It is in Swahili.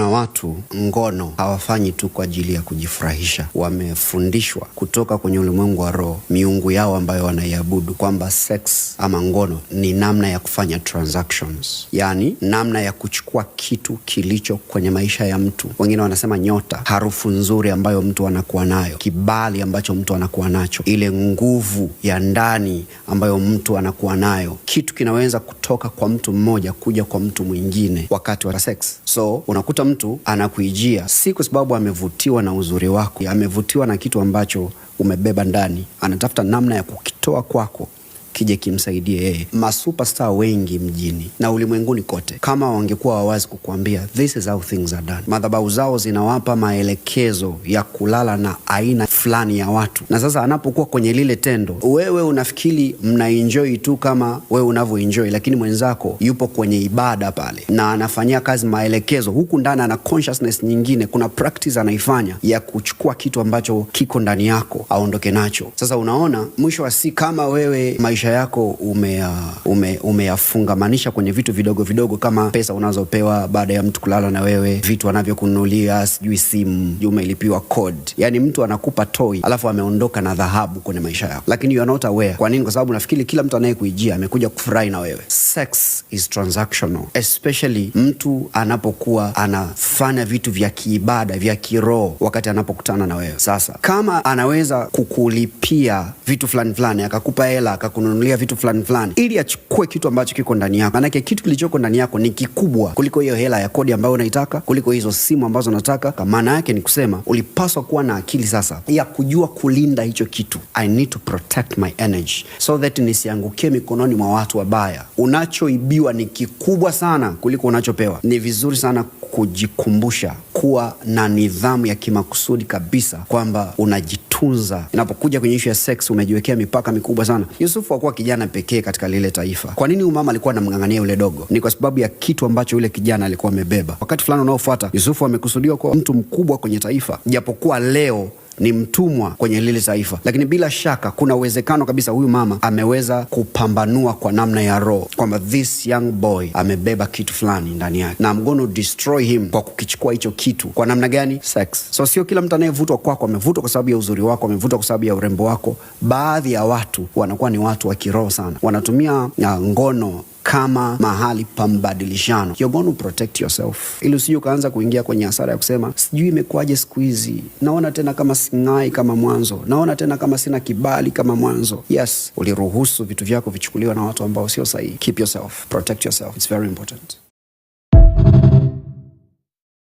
Na watu ngono hawafanyi tu kwa ajili ya kujifurahisha. Wamefundishwa kutoka kwenye ulimwengu wa roho, miungu yao ambayo wanaiabudu, kwamba sex ama ngono ni namna ya kufanya transactions, yani namna ya kuchukua kitu kilicho kwenye maisha ya mtu. Wengine wanasema nyota, harufu nzuri ambayo mtu anakuwa nayo, kibali ambacho mtu anakuwa nacho, ile nguvu ya ndani ambayo mtu anakuwa nayo. Kitu kinaweza kutoka kwa mtu mmoja kuja kwa mtu mwingine wakati wa sex. So unakuta mtu anakuijia si kwa sababu amevutiwa na uzuri wako, amevutiwa na kitu ambacho umebeba ndani. Anatafuta namna ya kukitoa kwako kije kimsaidie yeye. Masuperstar wengi mjini na ulimwenguni kote, kama wangekuwa wawazi kukuambia this is how things are done, madhabahu zao zinawapa maelekezo ya kulala na aina fulani ya watu. Na sasa anapokuwa kwenye lile tendo, wewe unafikiri mnaenjoy tu kama wewe unavyoenjoy, lakini mwenzako yupo kwenye ibada pale na anafanyia kazi maelekezo. Huku ndani ana consciousness nyingine, kuna practice anaifanya ya kuchukua kitu ambacho kiko ndani yako aondoke nacho. Sasa unaona, mwisho wa siku, kama wewe maisha yako umeyafungamanisha kwenye vitu vidogo vidogo, kama pesa unazopewa baada ya mtu kulala na wewe, vitu anavyokununulia, sijui simu, umeilipiwa code. Yani mtu anakupa toy alafu ameondoka na dhahabu kwenye maisha yako, lakini you are not aware. Kwa nini? Kwa sababu nafikiri kila mtu anayekuijia amekuja kufurahi na wewe. Sex is transactional, especially mtu anapokuwa anafanya vitu vya kiibada, vya kiroho wakati anapokutana na wewe. Sasa kama anaweza kukulipia vitu fulani fulani, akakupa hela, akakununulia vitu fulani fulani ili achukue kitu ambacho kiko ndani yako, manake kitu kilichoko ndani yako ni kikubwa kuliko hiyo hela ya kodi ambayo unaitaka, kuliko hizo simu ambazo unataka. Maana yake ni kusema ulipaswa kuwa na akili sasa ya kujua kulinda hicho kitu. I need to protect my energy so that nisiangukie mikononi mwa watu wabaya. Unachoibiwa ni kikubwa sana kuliko unachopewa. Ni vizuri sana kujikumbusha kuwa na nidhamu ya kimakusudi kabisa, kwamba unajitunza. Inapokuja kwenye issue ya sex, umejiwekea mipaka mikubwa sana. Yusufu hakuwa kijana pekee katika lile taifa. Kwa nini umama alikuwa anamngangania yule dogo? Ni kwa sababu ya kitu ambacho yule kijana alikuwa amebeba. Wakati fulani unaofuata, Yusufu amekusudiwa kuwa mtu mkubwa kwenye taifa, japokuwa leo ni mtumwa kwenye lile taifa. Lakini bila shaka kuna uwezekano kabisa huyu mama ameweza kupambanua kwa namna ya roho kwamba this young boy amebeba kitu fulani ndani yake, na I'm going to destroy him kwa kukichukua hicho kitu. Kwa namna gani? Sex. So sio kila mtu anayevutwa kwako amevutwa kwa sababu ya uzuri wako, amevutwa kwa sababu ya urembo wako. Baadhi ya watu wanakuwa ni watu wa kiroho sana, wanatumia ngono kama mahali pa mbadilishano. You're going to protect yourself ili usije ukaanza kuingia kwenye hasara ya kusema sijui imekuaje siku hizi, naona tena kama singai kama mwanzo, naona tena kama sina kibali kama mwanzo. Yes, uliruhusu vitu vyako vichukuliwa na watu ambao sio sahihi. Keep yourself, protect yourself, it's very important.